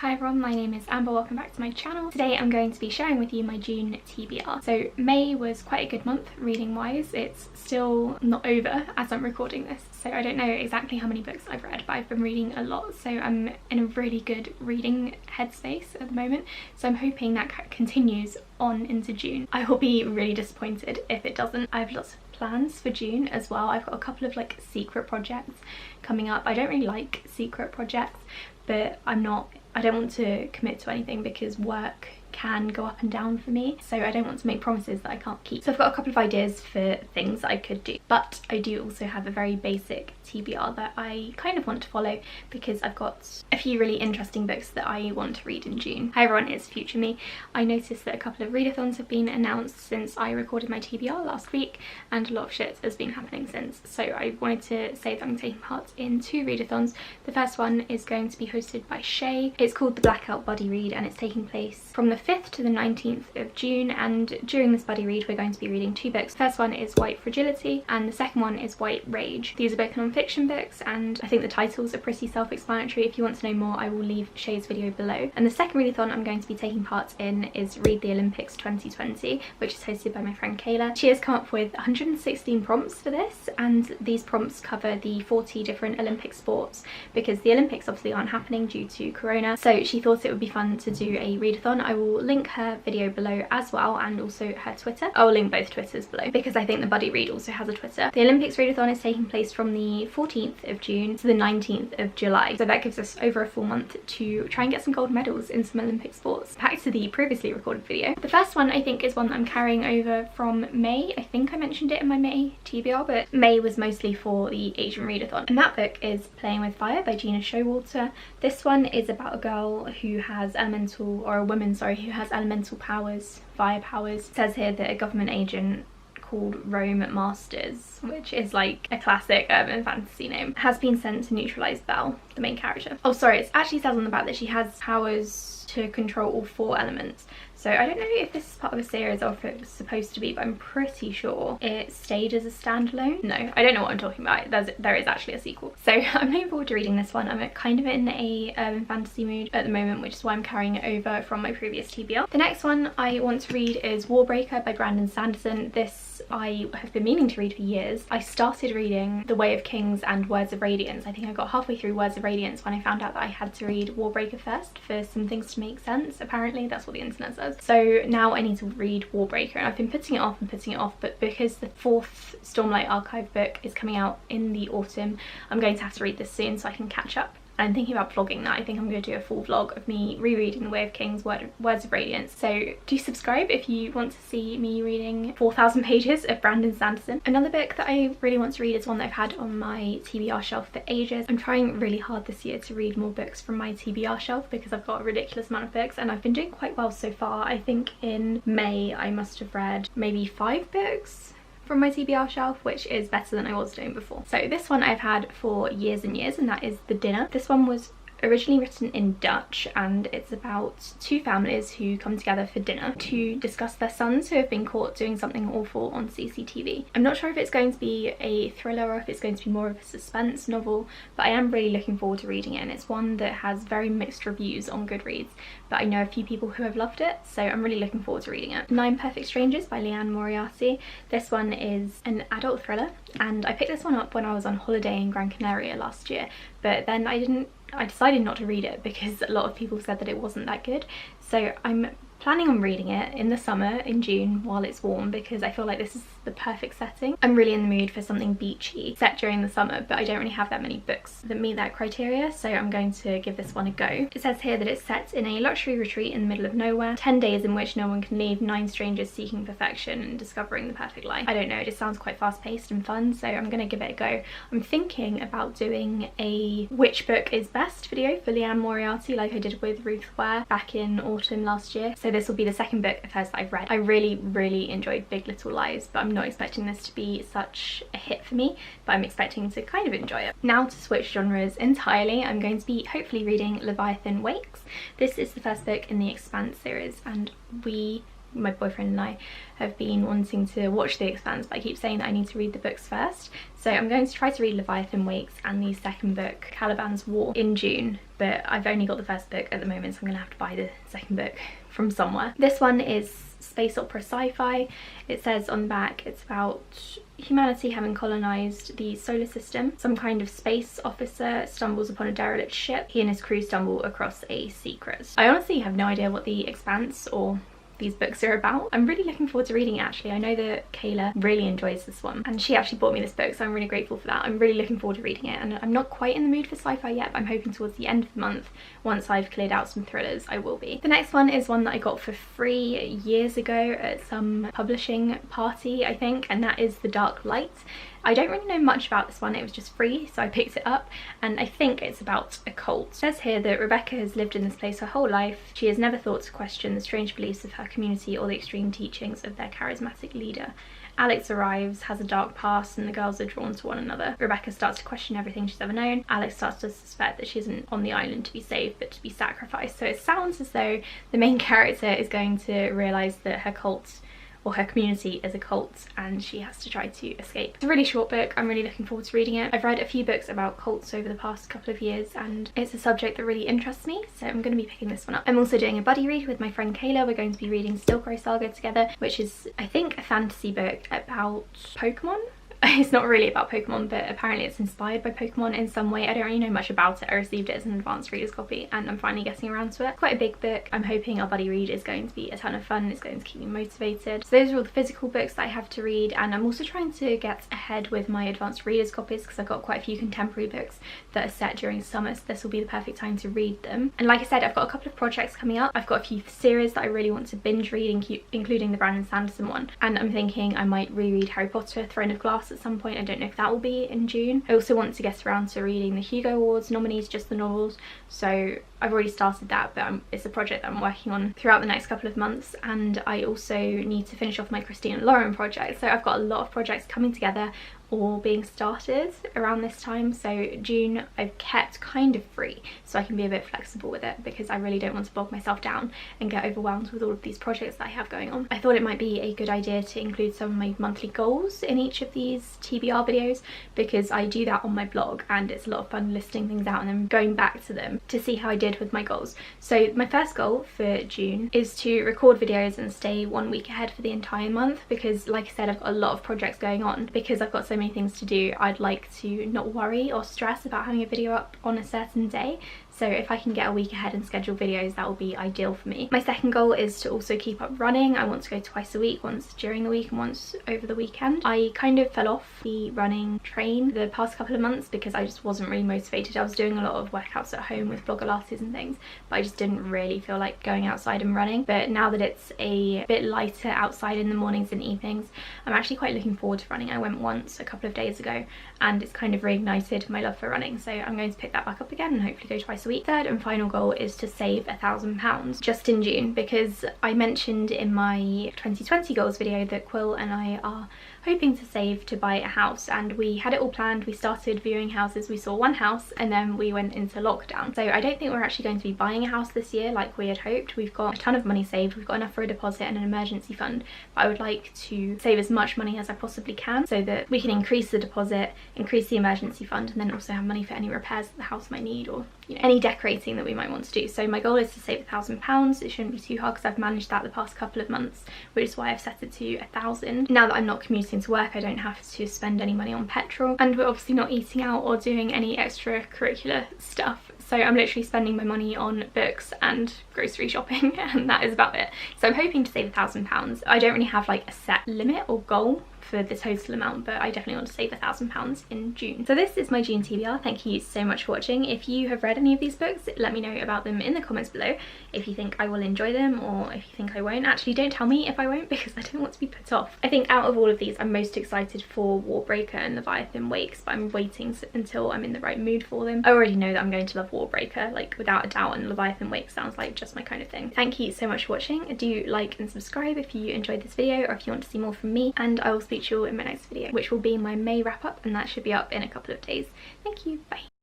Hi everyone, my name is Amber, welcome back to my channel. Today I'm going to be sharing with you my June TBR. So May was quite a good month reading wise. It's still not over as I'm recording this, so I don't know exactly how many books I've read, but I've been reading a lot, so I'm in a really good reading headspace at the moment, so I'm hoping that continues on into June. I will be really disappointed if it doesn't. I have lots of plans for June as well. I've got a couple of like secret projects coming up. I don't really like secret projects, but I don't want to commit to anything because work can go up and down for me, so I don't want to make promises that I can't keep. So I've got a couple of ideas for things that I could do, but I do also have a very basic TBR that I kind of want to follow because I've got a few really interesting books that I want to read in June. Hi everyone, it's Future Me. I noticed that a couple of readathons have been announced since I recorded my TBR last week, and a lot of shit has been happening since, so I wanted to say that I'm taking part in 2 readathons. The first one is going to be hosted by Shay. It's called the Blackout Buddy Read and it's taking place from the 5th to the 19th of June, and during this buddy read we're going to be reading 2 books. The first one is White Fragility and the second one is White Rage. These are both non-fiction books and I think the titles are pretty self-explanatory. If you want to know more I will leave Shay's video below. And the second readathon I'm going to be taking part in is Read the Olympics 2020, which is hosted by my friend Kayla. She has come up with 116 prompts for this, and these prompts cover the 40 different Olympic sports because the Olympics obviously aren't happening due to Corona, so she thought it would be fun to do a readathon. I will link her video below as well, and also her Twitter. I will link both Twitters below because I think the buddy read also has a Twitter. The Olympics readathon is taking place from the 14th of June to the 19th of July, so that gives us over a full month to try and get some gold medals in some Olympic sports. Back to the previously recorded video. The first one I think is one that I'm carrying over from May. I think I mentioned it in my May TBR, but May was mostly for the Asian readathon, and that book is Playing with Fire by Gina Showalter. This one is about a girl who has elemental, or a woman sorry, who has elemental powers, fire powers. It says here that a government agent called Rome Masters, which is like a classic urban fantasy name, has been sent to neutralize Belle, the main character. Oh sorry, it actually says on the back that she has powers to control all 4 elements. So I don't know if this is part of a series or if it was supposed to be, but I'm pretty sure it stayed as a standalone. No, I don't know what I'm talking about. There is actually a sequel. So I'm looking forward to reading this one. I'm kind of in a urban fantasy mood at the moment, which is why I'm carrying it over from my previous TBR. The next one I want to read is Warbreaker by Sanderson. This I have been meaning to read for years. I started reading The Way of Kings and Words of Radiance. I think I got halfway through Words of Radiance when I found out that I had to read Warbreaker first for some things to make sense. Apparently that's what the internet says. So now I need to read Warbreaker, and I've been putting it off and putting it off, but because the 4th Stormlight Archive book is coming out in the autumn, I'm going to have to read this soon so I can catch up. I'm thinking about vlogging that. I think I'm going to do a full vlog of me rereading The Way of Kings, Words of Radiance. So do subscribe if you want to see me reading 4,000 pages of Sanderson. Another book that I really want to read is one that I've had on my TBR shelf for ages. I'm trying really hard this year to read more books from my TBR shelf because I've got a ridiculous amount of books and I've been doing quite well so far. I think in May I must have read maybe 5 books from my TBR shelf, which is better than I was doing before. So this one I've had for years and years, and that is The Dinner. This one was originally written in Dutch, and it's about 2 families who come together for dinner to discuss their sons who have been caught doing something awful on CCTV. I'm not sure if it's going to be a thriller or if it's going to be more of a suspense novel, but I am really looking forward to reading it, and it's one that has very mixed reviews on Goodreads, but I know a few people who have loved it, so I'm really looking forward to reading it. 9 Perfect Strangers by Moriarty. This one is an adult thriller, and I picked this one up when I was on holiday in Gran Canaria last year, but then I decided not to read it because a lot of people said that it wasn't that good. So I'm planning on reading it in the summer, in June, while it's warm, because I feel like this is the perfect setting. I'm really in the mood for something beachy set during the summer, but I don't really have that many books that meet that criteria, so I'm going to give this one a go. It says here that it's set in a luxury retreat in the middle of nowhere, 10 days in which no one can leave, 9 strangers seeking perfection and discovering the perfect life. I don't know, it just sounds quite fast-paced and fun, so I'm gonna give it a go. I'm thinking about doing a which book is best video for Moriarty, like I did with Ruth Ware back in autumn last year. So this will be the second book of hers that I've read. I really enjoyed Big Little Lies, but I'm not expecting this to be such a hit for me, but I'm expecting to kind of enjoy it. Now to switch genres entirely, I'm going to be hopefully reading Leviathan Wakes. This is the first book in the Expanse series, and we my boyfriend and I have been wanting to watch The Expanse, but I keep saying that I need to read the books first. So I'm going to try to read Leviathan Wakes and the second book, Caliban's War, in June, but I've only got the first book at the moment, so I'm going to have to buy the second book from somewhere. This one is space opera sci-fi. It says on the back it's about humanity having colonised the solar system. Some kind of space officer stumbles upon a derelict ship. He and his crew stumble across a secret. I honestly have no idea what The Expanse or these books are about. I'm really looking forward to reading it actually. I know that Kayla really enjoys this one and she actually bought me this book, so I'm really grateful for that. I'm really looking forward to reading it, and I'm not quite in the mood for sci-fi yet, but I'm hoping towards the end of the month, once I've cleared out some thrillers, I will be. The next one is one that I got for free years ago at some publishing party, I think, and that is The Dark Light. I don't really know much about this one, it was just free, so I picked it up, and I think it's about a cult. It says here that Rebecca has lived in this place her whole life. She has never thought to question the strange beliefs of her community or the extreme teachings of their charismatic leader. Alex arrives, has a dark past, and the girls are drawn to one another. Rebecca starts to question everything she's ever known. Alex starts to suspect that she isn't on the island to be saved, but to be sacrificed. So it sounds as though the main character is going to realise that her cult, or her community, is a cult, and she has to try to escape. It's a really short book. I'm really looking forward to reading it. I've read a few books about cults over the past couple of years, and it's a subject that really interests me, so I'm going to be picking this one up. I'm also doing a buddy read with my friend Kayla. We're going to be reading Stilcrow Saga together, which is, I think, a fantasy book about Pokemon. It's not really about Pokemon, but apparently it's inspired by Pokemon in some way. I don't really know much about it. I received it as an advanced reader's copy and I'm finally getting around to it. Quite a big book. I'm hoping our buddy read is going to be a ton of fun. It's going to keep me motivated. So those are all the physical books that I have to read, and I'm also trying to get ahead with my advanced reader's copies because I've got quite a few contemporary books that are set during summer, so this will be the perfect time to read them. And like I said, I've got a couple of projects coming up. I've got a few series that I really want to binge read, including the Brandon Sanderson one, and I'm thinking I might reread Harry Potter Throne of Glass at some point. I don't know if that will be in June. I also want to get around to reading the Hugo Awards nominees, just the novels, so I've already started that, but it's a project that I'm working on throughout the next couple of months. And I also need to finish off my Christine and Lauren project, so I've got a lot of projects coming together or being started around this time. So June I've kept kind of free so I can be a bit flexible with it, because I really don't want to bog myself down and get overwhelmed with all of these projects that I have going on. I thought it might be a good idea to include some of my monthly goals in each of these TBR videos, because I do that on my blog and it's a lot of fun listing things out and then going back to them to see how I did with my goals. So my first goal for June is to record videos and stay 1 week ahead for the entire month, because like I said, I've got a lot of projects going on. Because I've got so many things to do, I'd like to not worry or stress about having a video up on a certain day. So if I can get a week ahead and schedule videos, that will be ideal for me. My second goal is to also keep up running. I want to go twice a week, once during the week and once over the weekend. I kind of fell off the running train the past couple of months because I just wasn't really motivated. I was doing a lot of workouts at home with Blogilates and things, but I just didn't really feel like going outside and running. But now that it's a bit lighter outside in the mornings and evenings, I'm actually quite looking forward to running. I went once a couple of days ago and it's kind of reignited my love for running, so I'm going to pick that back up again and hopefully go twice a week. Third and final goal is to save £1,000 just in June, because I mentioned in my 2020 goals video that Quill and I are hoping to save to buy a house, and we had it all planned. We started viewing houses, we saw one house and then we went into lockdown. So I don't think we're actually going to be buying a house this year like we had hoped. We've got a ton of money saved, we've got enough for a deposit and an emergency fund, but I would like to save as much money as I possibly can so that we can increase the deposit, increase the emergency fund, and then also have money for any repairs that the house might need, or any decorating that we might want to do. So my goal is to save £1,000. It shouldn't be too hard because I've managed that the past couple of months, which is why I've set it to 1,000. Now that I'm not commuting to work, I don't have to spend any money on petrol, and we're obviously not eating out or doing any extracurricular stuff. So I'm literally spending my money on books and grocery shopping and that is about it. So I'm hoping to save £1,000. I don't really have like a set limit or goal for the total amount, but I definitely want to save £1,000 in June. So this is my June TBR. Thank you so much for watching. If you have read any of these books, let me know about them in the comments below. If you think I will enjoy them or if you think I won't. Actually, don't tell me if I won't, because I don't want to be put off. I think out of all of these, I'm most excited for Warbreaker and Leviathan Wakes, but I'm waiting until I'm in the right mood for them. I already know that I'm going to love Warbreaker, like without a doubt, and Leviathan Wakes sounds like just my kind of thing. Thank you so much for watching. Do like and subscribe if you enjoyed this video or if you want to see more from me, and I will speak to you all in my next video, which will be my May wrap up, and that should be up in a couple of days. Thank you, bye.